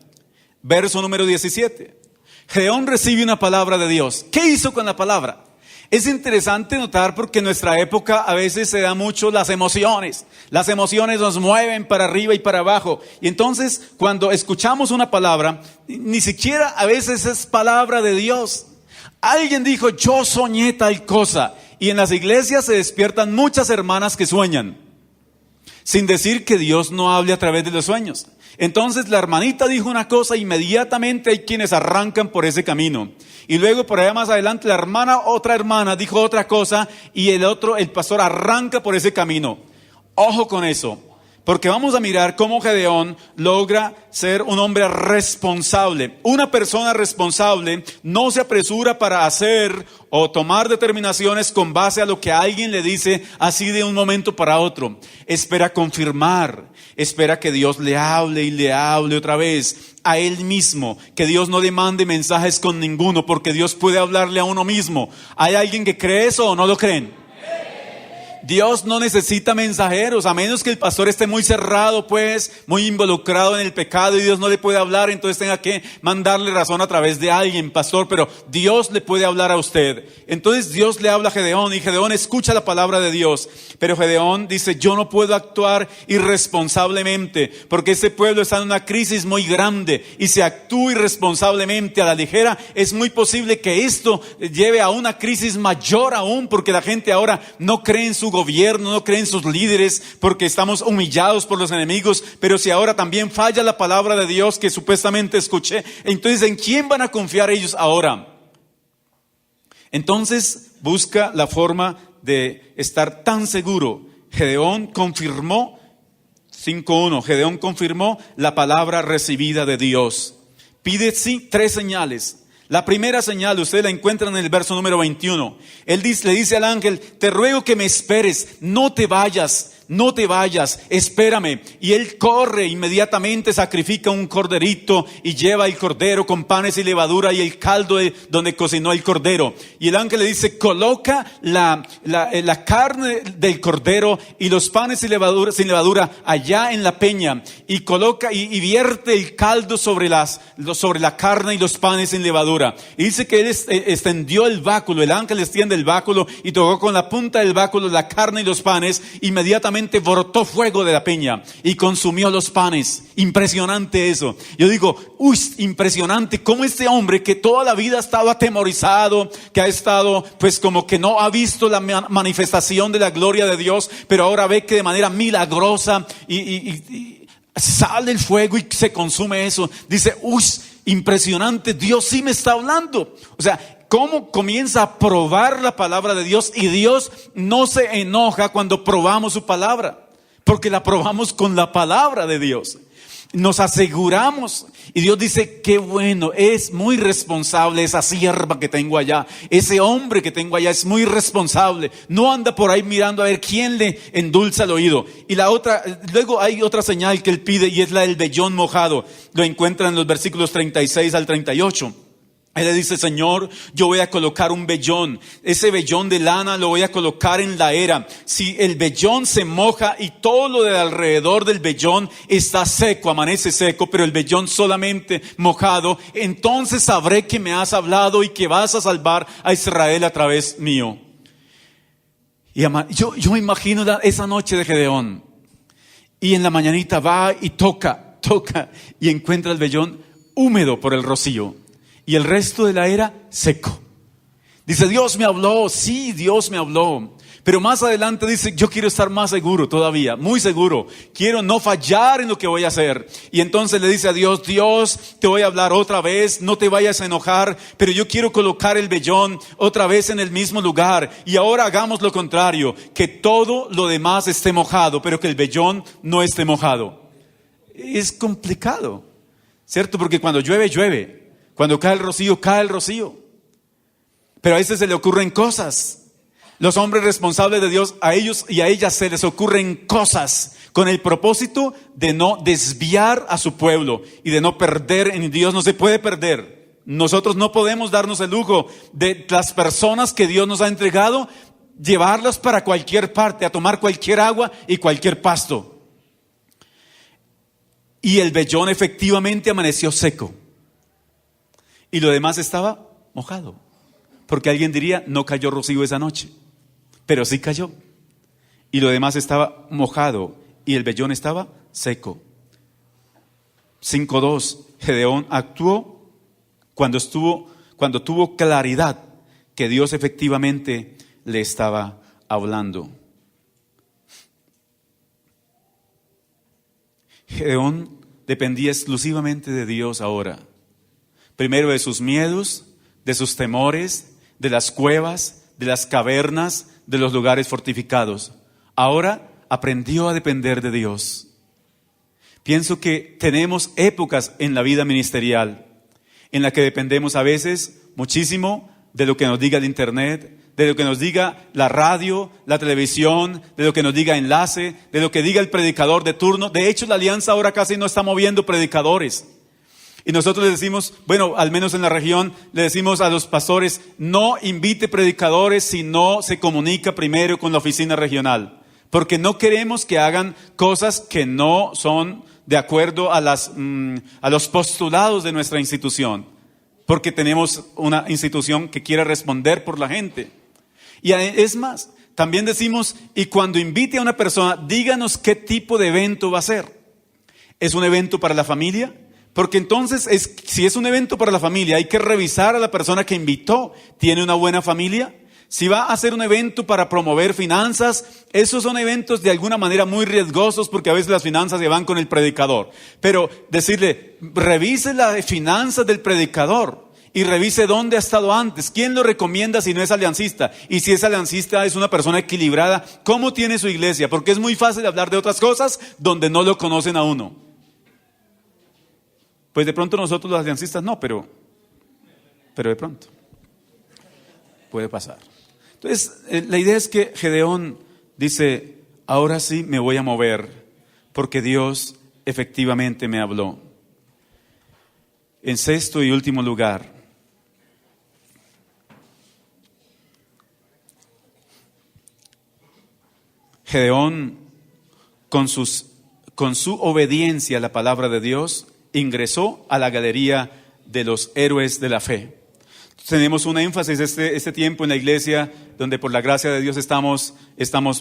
[SPEAKER 3] Verso número 17. Gedeón recibe una palabra de Dios. ¿Qué hizo con la palabra? Es interesante notar porque en nuestra época a veces se da mucho las emociones. Las emociones nos mueven para arriba y para abajo. Y entonces cuando escuchamos una palabra, ni siquiera a veces es palabra de Dios. Alguien dijo, yo soñé tal cosa. Y en las iglesias se despiertan muchas hermanas que sueñan, sin decir que Dios no hable a través de los sueños. Entonces la hermanita dijo una cosa, inmediatamente hay quienes arrancan por ese camino. Y luego por allá más adelante otra hermana dijo otra cosa y el pastor arranca por ese camino. Ojo con eso, porque vamos a mirar cómo Gedeón logra ser un hombre responsable. Una persona responsable no se apresura para hacer o tomar determinaciones con base a lo que alguien le dice así de un momento para otro. Espera confirmar, espera que Dios le hable y le hable otra vez a él mismo, que Dios no demande mensajes con ninguno, porque Dios puede hablarle a uno mismo. ¿Hay alguien que cree eso o no lo creen? Dios no necesita mensajeros, a menos que el pastor esté muy cerrado, pues, muy involucrado en el pecado y Dios no le puede hablar, entonces tenga que mandarle razón a través de alguien, pastor, pero Dios le puede hablar a usted. Entonces Dios le habla a Gedeón y Gedeón escucha la palabra de Dios, pero Gedeón dice, yo no puedo actuar irresponsablemente, porque este pueblo está en una crisis muy grande y si actúo irresponsablemente a la ligera, es muy posible que esto lleve a una crisis mayor aún, porque la gente ahora no cree en su gobierno, no creen sus líderes porque estamos humillados por los enemigos, pero si ahora también falla la palabra de Dios que supuestamente escuché, entonces ¿en quién van a confiar ellos ahora? Entonces busca la forma de estar tan seguro. Gedeón confirmó 5:1, Gedeón confirmó la palabra recibida de Dios. Pide sí 3 señales. La primera señal, ustedes la encuentran en el verso número 21. Él le dice al ángel, te ruego que me esperes, no te vayas, espérame. Y él corre inmediatamente, sacrifica un corderito y lleva el cordero con panes y levadura y el caldo donde cocinó el cordero. Y el ángel le dice, coloca la carne del cordero y los panes sin levadura allá en la peña. Y coloca y vierte el caldo sobre la carne y los panes sin levadura. Y dice que él extendió el báculo, el ángel extiende el báculo y tocó con la punta del báculo la carne y los panes. Inmediatamente brotó fuego de la peña y consumió los panes. Impresionante eso. Yo digo, impresionante cómo este hombre que toda la vida ha estado atemorizado, que ha estado pues como que no ha visto la manifestación de la gloria de Dios, pero ahora ve que de manera milagrosa y sale el fuego y se consume eso. Dice, impresionante, Dios sí me está hablando. O sea, cómo comienza a probar la palabra de Dios y Dios no se enoja cuando probamos su palabra, porque la probamos con la palabra de Dios. Nos aseguramos y Dios dice, qué bueno, es muy responsable esa sierva que tengo allá, ese hombre que tengo allá es muy responsable, no anda por ahí mirando a ver quién le endulza el oído. Y luego hay otra señal que él pide y es la del vellón mojado, lo encuentra en los versículos 36 al 38. Él le dice, Señor, yo voy a colocar un vellón. Ese vellón de lana lo voy a colocar en la era. Si el vellón se moja y todo lo de alrededor del vellón está seco, amanece seco, pero el vellón solamente mojado, entonces sabré que me has hablado y que vas a salvar a Israel a través mío. Y yo me imagino esa noche de Gedeón. Y en la mañanita va y toca y encuentra el vellón húmedo por el rocío y el resto de la era seco. Dice, Dios me habló, sí, Dios me habló. Pero más adelante dice, yo quiero estar más seguro todavía, muy seguro. Quiero no fallar en lo que voy a hacer. Y entonces le dice a Dios, Dios, te voy a hablar otra vez, no te vayas a enojar, pero yo quiero colocar el vellón otra vez en el mismo lugar. Y ahora hagamos lo contrario, que todo lo demás esté mojado, pero que el vellón no esté mojado. Es complicado, ¿cierto? Porque cuando llueve, llueve. Cuando cae el rocío, cae el rocío. Pero a veces se le ocurren cosas. Los hombres responsables de Dios, a ellos y a ellas se les ocurren cosas con el propósito de no desviar a su pueblo y de no perder en Dios. No se puede perder. Nosotros no podemos darnos el lujo de las personas que Dios nos ha entregado, llevarlas para cualquier parte, a tomar cualquier agua y cualquier pasto. Y el vellón efectivamente amaneció seco. Y lo demás estaba mojado. Porque alguien diría, no cayó rocío esa noche. Pero sí cayó. Y lo demás estaba mojado. Y el vellón estaba seco. 5:2. Gedeón actuó cuando tuvo claridad que Dios efectivamente le estaba hablando. Gedeón dependía exclusivamente de Dios ahora. Primero de sus miedos, de sus temores, de las cuevas, de las cavernas, de los lugares fortificados. Ahora aprendió a depender de Dios. Pienso que tenemos épocas en la vida ministerial en la que dependemos a veces muchísimo de lo que nos diga el internet, de lo que nos diga la radio, la televisión, de lo que nos diga Enlace, de lo que diga el predicador de turno. De hecho, la Alianza ahora casi no está moviendo predicadores. Y nosotros les decimos, bueno, al menos en la región, le decimos a los pastores, no invite predicadores si no se comunica primero con la oficina regional. Porque no queremos que hagan cosas que no son de acuerdo a los postulados de nuestra institución. Porque tenemos una institución que quiere responder por la gente. Y es más, también decimos, y cuando invite a una persona, díganos qué tipo de evento va a ser. ¿Es un evento para la familia? Porque entonces, si es un evento para la familia, hay que revisar a la persona que invitó. ¿Tiene una buena familia? Si va a hacer un evento para promover finanzas, esos son eventos de alguna manera muy riesgosos porque a veces las finanzas se van con el predicador. Pero decirle, revise las finanzas del predicador y revise dónde ha estado antes. ¿Quién lo recomienda si no es aliancista? Y si es aliancista, es una persona equilibrada. ¿Cómo tiene su iglesia? Porque es muy fácil hablar de otras cosas donde no lo conocen a uno. Pues de pronto nosotros los aliancistas no, pero de pronto puede pasar. Entonces, la idea es que Gedeón dice, ahora sí me voy a mover, porque Dios efectivamente me habló. En sexto y último lugar, Gedeón, con su obediencia a la palabra de Dios, ingresó a la galería de los héroes de la fe. Tenemos un énfasis este tiempo en la iglesia, donde por la gracia de Dios estamos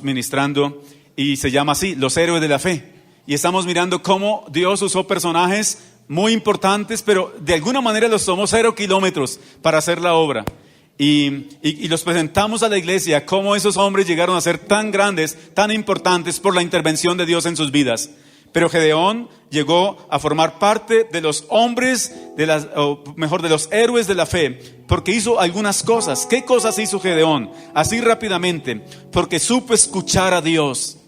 [SPEAKER 3] ministrando, y se llama así, los héroes de la fe. Y estamos mirando cómo Dios usó personajes muy importantes, pero de alguna manera los tomó 0 kilómetros para hacer la obra. Y los presentamos a la iglesia, cómo esos hombres llegaron a ser tan grandes, tan importantes por la intervención de Dios en sus vidas. Pero Gedeón llegó a formar parte de los hombres, de los héroes de la fe, porque hizo algunas cosas. ¿Qué cosas hizo Gedeón? Así rápidamente, porque supo escuchar a Dios.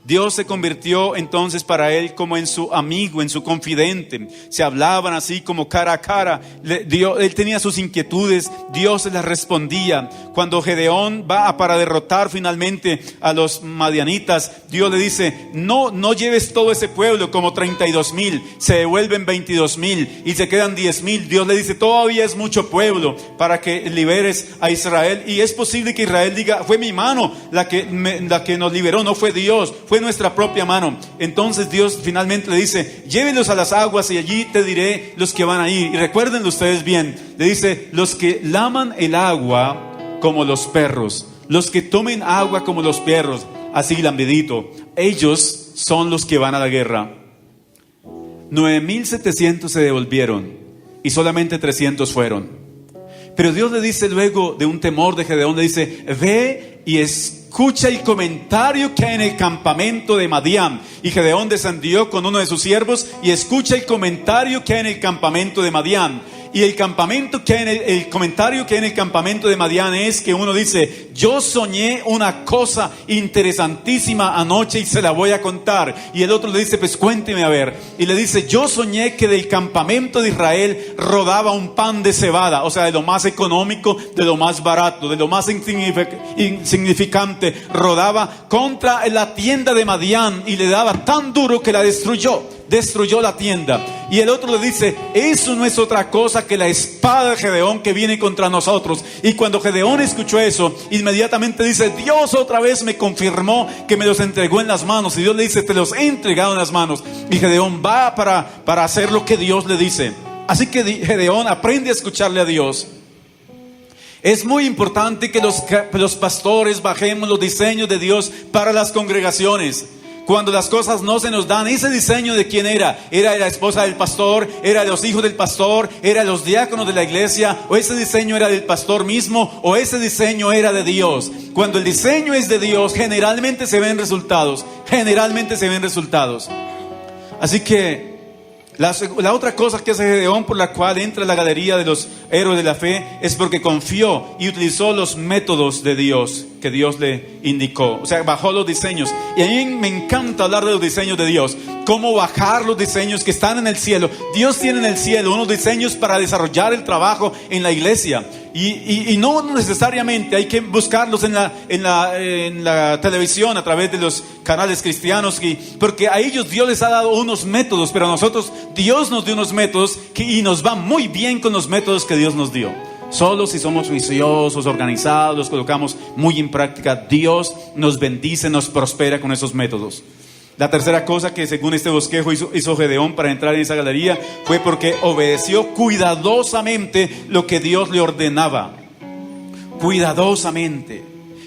[SPEAKER 3] Dios se convirtió entonces para él como en su amigo, en su confidente. Se hablaban así como cara a cara. Él tenía sus inquietudes, Dios se las respondía. Cuando Gedeón va para derrotar finalmente a los madianitas, Dios le dice, no lleves todo ese pueblo como 32,000, se devuelven 22,000 y se quedan 10,000. Dios le dice, todavía es mucho pueblo para que liberes a Israel. Y es posible que Israel diga, fue mi mano la que nos liberó, no fue Dios, fue nuestra propia mano. Entonces Dios finalmente le dice, llévenlos a las aguas y allí te diré los que van a ir. Y recuérdenlo ustedes bien, le dice, los que laman el agua como los perros, los que tomen agua como los perros. así lambidito. Ellos son los que van a la guerra. 9,700 se devolvieron y solamente 300 fueron. Pero Dios le dice luego de un temor de Gedeón, le dice: ve y escucha el comentario que hay en el campamento de Madián. Y Gedeón descendió con uno de sus siervos y escucha el comentario que hay en el campamento de Madián. Y el comentario que hay en el campamento de Madián es que uno dice: yo soñé una cosa interesantísima anoche y se la voy a contar. Y el otro le dice: pues cuénteme a ver. Y le dice: yo soñé que del campamento de Israel rodaba un pan de cebada, o sea, de lo más económico, de lo más barato, de lo más insignificante, rodaba contra la tienda de Madián y le daba tan duro que la destruyó la tienda. Y el otro le dice: eso no es otra cosa que la espada de Gedeón que viene contra nosotros. Y cuando Gedeón escuchó eso, inmediatamente dice: Dios otra vez me confirmó que me los entregó en las manos. Y Dios le dice: te los he entregado en las manos. Y Gedeón va para hacer lo que Dios le dice. Así que Gedeón aprende a escucharle a Dios. Es muy importante que los pastores bajemos los diseños de Dios para las congregaciones. Cuando las cosas no se nos dan, ese diseño de quién era de la esposa del pastor, era de los hijos del pastor, era de los diáconos de la iglesia, o ese diseño era del pastor mismo, o ese diseño era de Dios. Cuando el diseño es de Dios, generalmente se ven resultados. Así que la otra cosa que hace Gedeón, por la cual entra en la galería de los héroes de la fe, es porque confió y utilizó los métodos de Dios que Dios le indicó. O sea, bajó los diseños. Y a mí me encanta hablar de los diseños de Dios. Cómo bajar los diseños que están en el cielo. Dios tiene en el cielo unos diseños para desarrollar el trabajo en la iglesia. Y no necesariamente hay que buscarlos en la televisión a través de los canales cristianos, porque a ellos Dios les ha dado unos métodos, pero a nosotros Dios nos dio unos métodos y nos va muy bien con los métodos que Dios nos dio. Solo si somos juiciosos, organizados, los colocamos muy en práctica, Dios nos bendice, nos prospera con esos métodos. La tercera cosa que según este bosquejo hizo Gedeón para entrar en esa galería fue porque obedeció cuidadosamente lo que Dios le ordenaba. Cuidadosamente,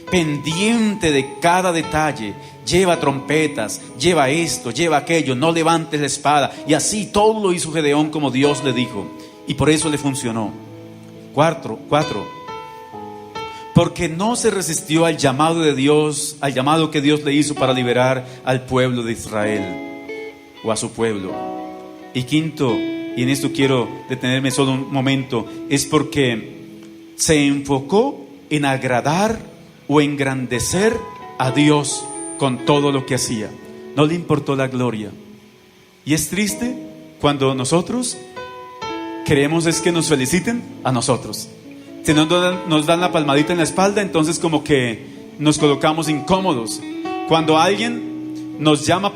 [SPEAKER 3] pendiente de cada detalle. Lleva trompetas, lleva esto, lleva aquello, no levantes la espada. Y así todo lo hizo Gedeón como Dios le dijo. Y por eso le funcionó. Cuatro. Porque no se resistió al llamado de Dios, al llamado que Dios le hizo para liberar al pueblo de Israel, o a su pueblo. Y quinto, y en esto quiero detenerme solo un momento, es porque se enfocó en agradar o engrandecer a Dios con todo lo que hacía. No le importó la gloria. Y es triste cuando nosotros queremos es que nos feliciten a nosotros. Si nos dan la palmadita en la espalda, entonces como que nos colocamos incómodos. Cuando alguien nos llama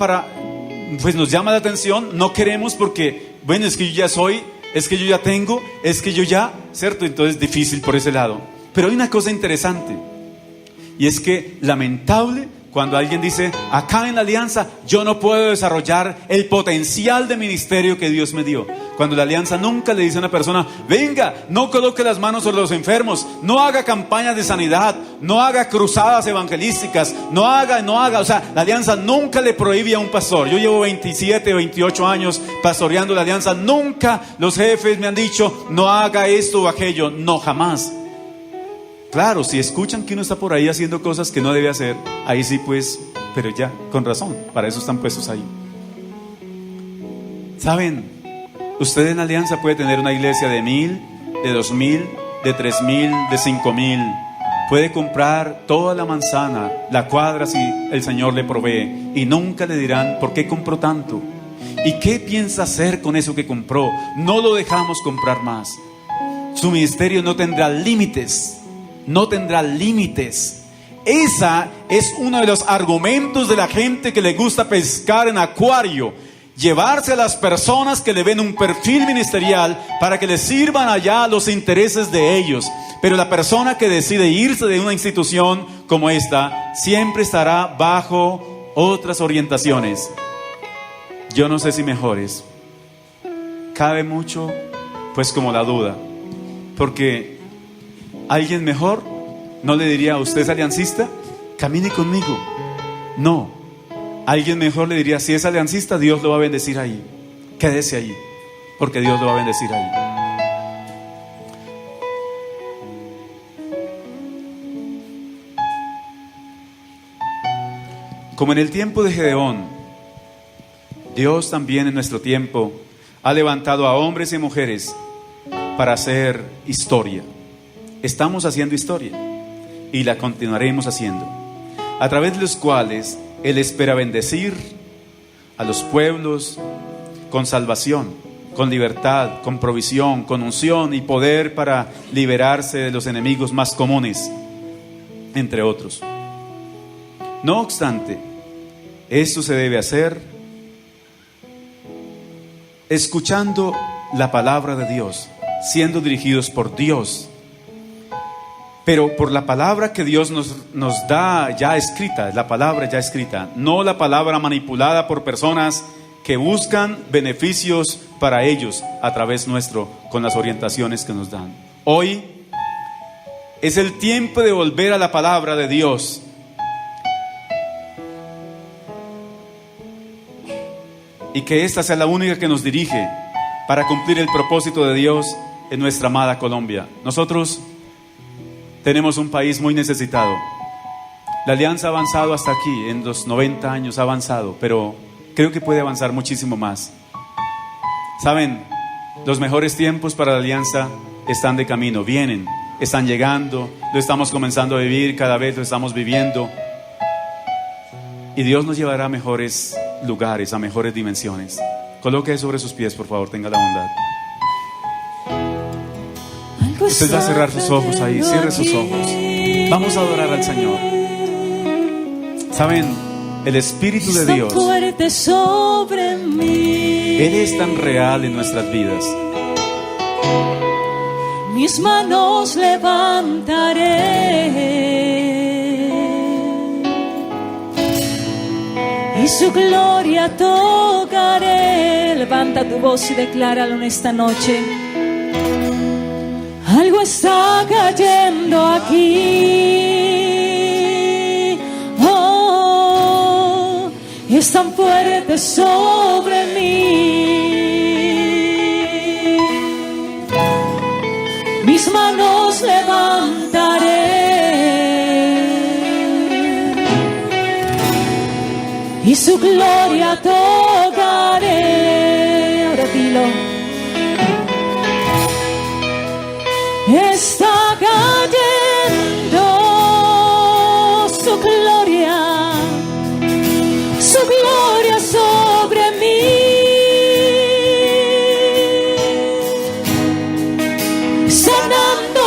[SPEAKER 3] nos llama la atención, no queremos porque, bueno, es que yo ya soy, es que yo ya tengo, es que yo ya, ¿cierto? Entonces es difícil por ese lado. Pero hay una cosa interesante, y es que lamentable cuando alguien dice: acá en la alianza yo no puedo desarrollar el potencial de ministerio que Dios me dio. Cuando la alianza nunca le dice a una persona: venga, no coloque las manos sobre los enfermos, no haga campañas de sanidad, no haga cruzadas evangelísticas, no haga, o sea, la alianza nunca le prohíbe a un pastor. Yo llevo 27, 28 años pastoreando la alianza, nunca los jefes me han dicho: no haga esto o aquello, no, jamás. Claro, si escuchan que uno está por ahí haciendo cosas que no debe hacer, ahí sí pues, pero ya, con razón, para eso están puestos ahí. ¿Saben? Usted en alianza puede tener una iglesia de 1,000, de 2,000, de 3,000, de 5,000. Puede comprar toda la manzana, la cuadra si el Señor le provee, y nunca le dirán: ¿por qué compró tanto? ¿Y qué piensa hacer con eso que compró? No lo dejamos comprar más. Su ministerio no tendrá límites. No tendrá límites. Esa es uno de los argumentos de la gente que le gusta pescar en acuario. Llevarse a las personas que le ven un perfil ministerial para que les sirvan allá los intereses de ellos. Pero la persona que decide irse de una institución como esta siempre estará bajo otras orientaciones. Yo no sé si mejores. Cabe mucho, pues, como la duda. Porque alguien mejor no le diría: usted es aliancista, camine conmigo. No, alguien mejor le diría, si es aliancista, Dios lo va a bendecir ahí. Quédese ahí, porque Dios lo va a bendecir ahí. Como en el tiempo de Gedeón, Dios también en nuestro tiempo ha levantado a hombres y mujeres para hacer historia. Estamos haciendo historia y la continuaremos haciendo, a través de los cuales Él espera bendecir a los pueblos con salvación, con libertad, con provisión, con unción y poder para liberarse de los enemigos más comunes, entre otros. No obstante, esto se debe hacer escuchando la palabra de Dios, siendo dirigidos por Dios, pero por la palabra que Dios nos da ya escrita, la palabra ya escrita, no la palabra manipulada por personas que buscan beneficios para ellos a través nuestro, con las orientaciones que nos dan. Hoy es el tiempo de volver a la palabra de Dios. Y que esta sea la única que nos dirige para cumplir el propósito de Dios en nuestra amada Colombia. Nosotros tenemos un país muy necesitado. La alianza ha avanzado hasta aquí, en los 90 años ha avanzado, pero creo que puede avanzar muchísimo más. Saben, los mejores tiempos para la alianza están de camino, vienen, están llegando, lo estamos comenzando a vivir, cada vez lo estamos viviendo. Y Dios nos llevará a mejores lugares, a mejores dimensiones. Coloque sobre sus pies, por favor, tenga la bondad. Usted va a cerrar sus ojos ahí, cierre sus ojos. Vamos a adorar al Señor. Saben, el Espíritu de Dios, Él es tan real en nuestras vidas.
[SPEAKER 4] Mis manos levantaré y su gloria tocaré. Levanta tu voz y decláralo en esta noche. Algo está cayendo aquí, oh, y es tan fuerte sobre mí. Mis manos levantaré y su gloria tocaré. Ahora dilo. Está cayendo su gloria sobre mí. Sanando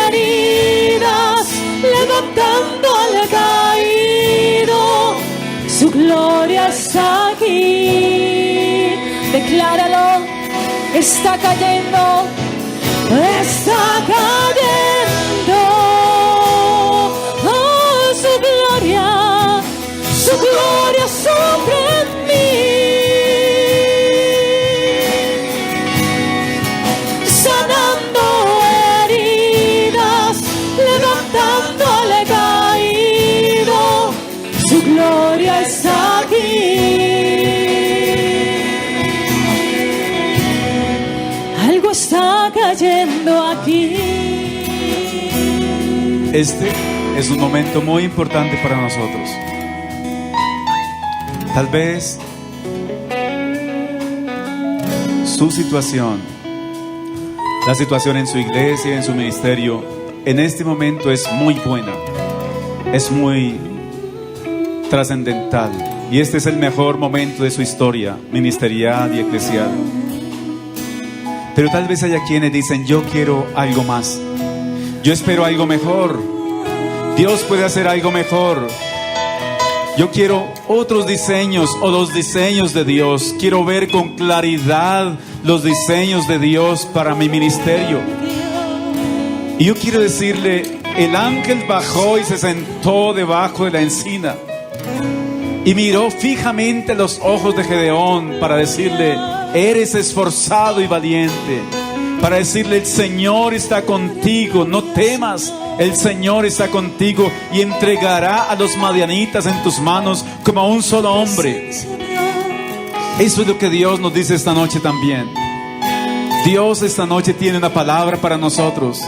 [SPEAKER 4] heridas, levantando al caído, su gloria está aquí. Decláralo, está cayendo. Está cayendo, oh, su gloria sobre mí. Sanando heridas, levantando al caído, su gloria está aquí. Algo está cayendo aquí.
[SPEAKER 3] Este es un momento muy importante para nosotros. Tal vez su situación, la situación en su iglesia, en su ministerio, en este momento es muy buena, es muy trascendental, y este es el mejor momento de su historia ministerial y eclesial. Pero tal vez haya quienes dicen: yo quiero algo más, yo espero algo mejor, Dios puede hacer algo mejor, yo quiero otros diseños o los diseños de Dios, quiero ver con claridad los diseños de Dios para mi ministerio. Y yo quiero decirle, el ángel bajó y se sentó debajo de la encina y miró fijamente los ojos de Gedeón para decirle: eres esforzado y valiente, para decirle: el Señor está contigo, no temas, el Señor está contigo y entregará a los madianitas en tus manos como a un solo hombre. Eso es lo que Dios nos dice esta noche también. Dios esta noche tiene una palabra para nosotros,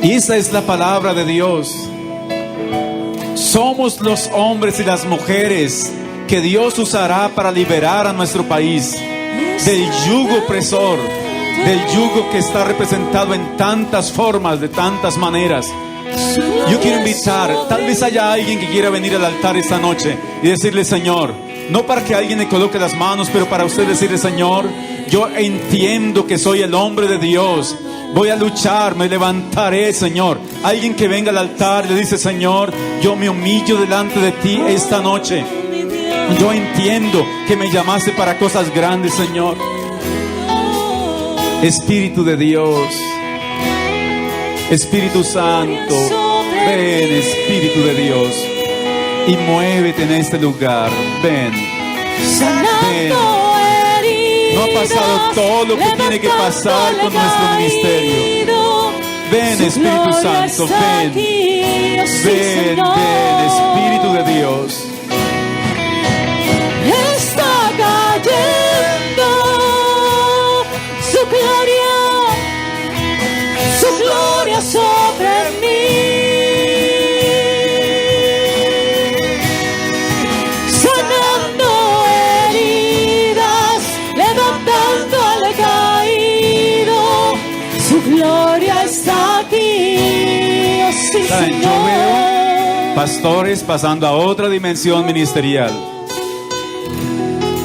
[SPEAKER 3] y esa es la palabra de Dios. Somos los hombres y las mujeres que Dios usará para liberar a nuestro país del yugo opresor, del yugo que está representado en tantas formas, de tantas maneras. Yo quiero invitar, tal vez haya alguien que quiera venir al altar esta noche y decirle: Señor, no para que alguien le coloque las manos, pero para usted decirle: Señor, yo entiendo que soy el hombre de Dios, voy a luchar, me levantaré, Señor. Alguien que venga al altar y le dice: Señor, yo me humillo delante de ti esta noche. Yo entiendo que me llamaste para cosas grandes, Señor. Espíritu de Dios, Espíritu Santo, ven, Espíritu de Dios, y muévete en este lugar. Ven, ven. No ha pasado todo lo que tiene que pasar con nuestro ministerio. Ven, Espíritu Santo, ven. Ven, ven, Espíritu de Dios.
[SPEAKER 4] Está cayendo su gloria sobre mí, sanando heridas, levantando al caído, su gloria está aquí. Oh, sí,
[SPEAKER 3] ¿Saben? Yo veo pastores pasando a otra dimensión ministerial.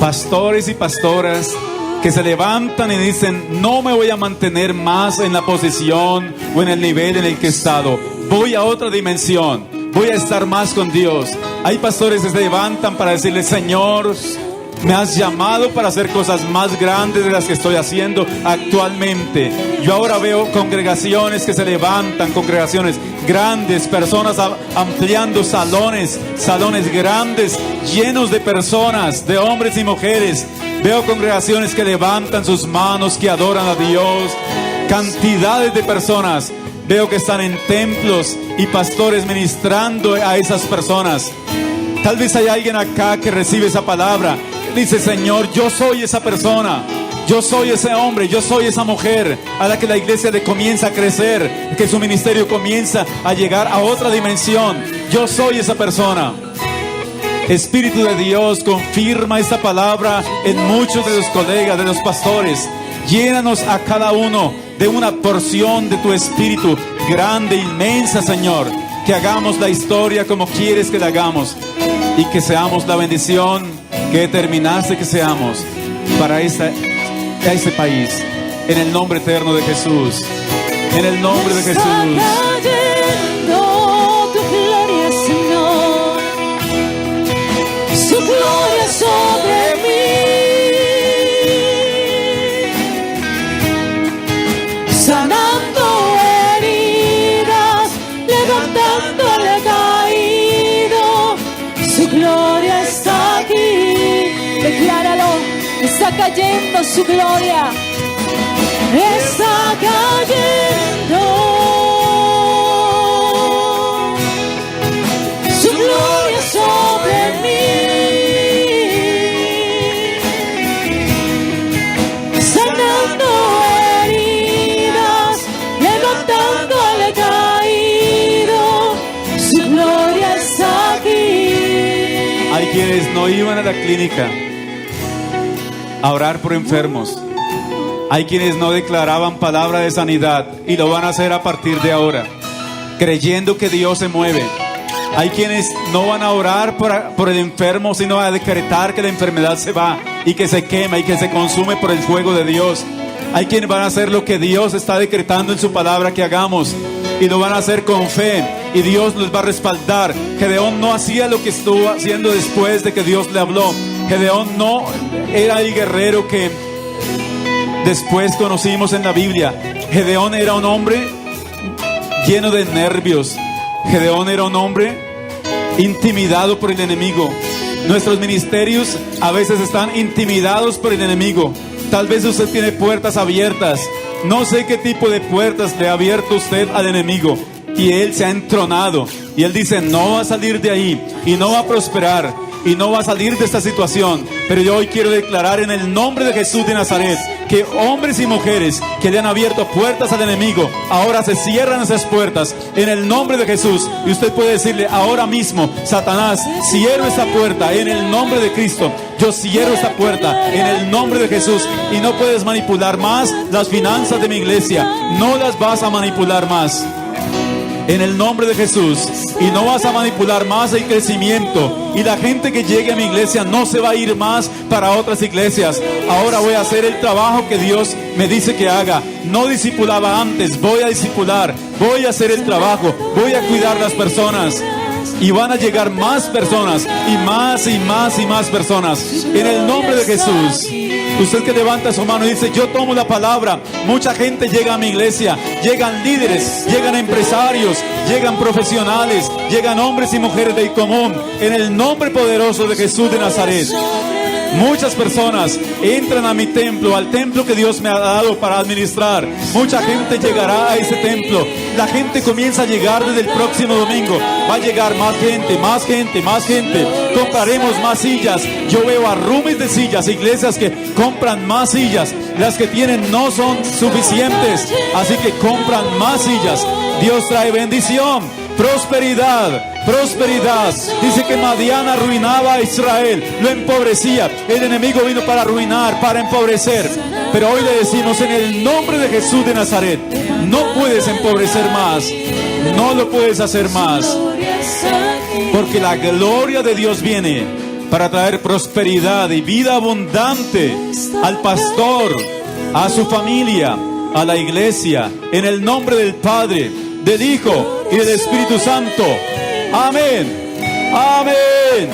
[SPEAKER 3] Pastores y pastoras que se levantan y dicen: no me voy a mantener más en la posición o en el nivel en el que he estado, voy a otra dimensión, voy a estar más con Dios. Hay pastores que se levantan para decirle: Señor, me has llamado para hacer cosas más grandes de las que estoy haciendo actualmente. Yo ahora veo congregaciones que se levantan, congregaciones grandes, personas ampliando salones grandes, llenos de personas, de hombres y mujeres. Veo congregaciones que levantan sus manos, que adoran a Dios. Cantidades de personas veo que están en templos y pastores ministrando a esas personas. Tal vez hay alguien acá que recibe esa palabra. Dice: Señor, yo soy esa persona, yo soy ese hombre, yo soy esa mujer a la que la iglesia le comienza a crecer, que su ministerio comienza a llegar a otra dimensión. Yo soy esa persona. Espíritu de Dios, confirma esta palabra en muchos de los colegas, de los pastores. Llénanos a cada uno de una porción de tu Espíritu grande, inmensa, Señor. Que hagamos la historia como quieres que la hagamos, y que seamos la bendición que determinaste que seamos para este país. En el nombre eterno de Jesús. En el nombre de Jesús.
[SPEAKER 4] Tu gloria, Señor, su gloria sobre mí, sanando heridas, levantando al caído, su gloria está aquí. Decláralo: está cayendo su gloria, está cayendo. Sobre mí, sanando heridas, levantando al caído, su gloria está aquí.
[SPEAKER 3] Hay quienes no iban a la clínica a orar por enfermos. Hay quienes no declaraban palabra de sanidad y lo van a hacer a partir de ahora, creyendo que Dios se mueve. Hay quienes no van a orar por el enfermo, sino a decretar que la enfermedad se va y que se quema y que se consume por el fuego de Dios. Hay quienes van a hacer lo que Dios está decretando en su palabra que hagamos, y lo van a hacer con fe, y Dios los va a respaldar. Gedeón no hacía lo que estuvo haciendo después de que Dios le habló. Gedeón no era el guerrero que después conocimos en la Biblia. Gedeón era un hombre lleno de nervios. Gedeón era un hombre intimidado por el enemigo. Nuestros ministerios a veces están intimidados por el enemigo. Tal vez usted tiene puertas abiertas No sé qué tipo de puertas le ha abierto usted al enemigo y él se ha entronado. Y él dice, no va a salir de ahí y no va a prosperar y no va a salir de esta situación. Pero yo hoy quiero declarar en el nombre de Jesús de Nazaret que hombres y mujeres que le han abierto puertas al enemigo, ahora se cierran esas puertas en el nombre de Jesús. Y usted puede decirle ahora mismo, Satanás, cierro esta puerta en el nombre de Cristo. Yo cierro esta puerta en el nombre de Jesús. Y no puedes manipular más las finanzas de mi iglesia. No las vas a manipular más en el nombre de Jesús. Y no vas a manipular más el crecimiento. Y la gente que llegue a mi iglesia no se va a ir más para otras iglesias. Ahora voy a hacer el trabajo que Dios me dice que haga. No discipulaba antes, voy a discipular. Voy a hacer el trabajo, voy a cuidar las personas. Y van a llegar más personas, y más y más y más personas, en el nombre de Jesús. Usted que levanta su mano y dice, yo tomo la palabra. Mucha gente llega a mi iglesia, llegan líderes, llegan empresarios, llegan profesionales, llegan hombres y mujeres del común, en el nombre poderoso de Jesús de Nazaret. Muchas personas entran a mi templo, al templo que Dios me ha dado para administrar. Mucha gente llegará a ese templo. La gente comienza a llegar desde el próximo domingo. Va a llegar más gente, más gente, más gente. Compraremos más sillas. Yo veo arrumes de sillas, iglesias que compran más sillas. Las que tienen no son suficientes, así que compran más sillas. Dios trae bendición, prosperidad, prosperidad. Dice que Madián arruinaba a Israel, lo empobrecía. El enemigo vino para arruinar, para empobrecer. Pero hoy le decimos en el nombre de Jesús de Nazaret, no puedes empobrecer más, no lo puedes hacer más, porque la gloria de Dios viene para traer prosperidad y vida abundante al pastor, a su familia, a la iglesia, en el nombre del Padre, del Hijo y del Espíritu Santo. Amén. Amén.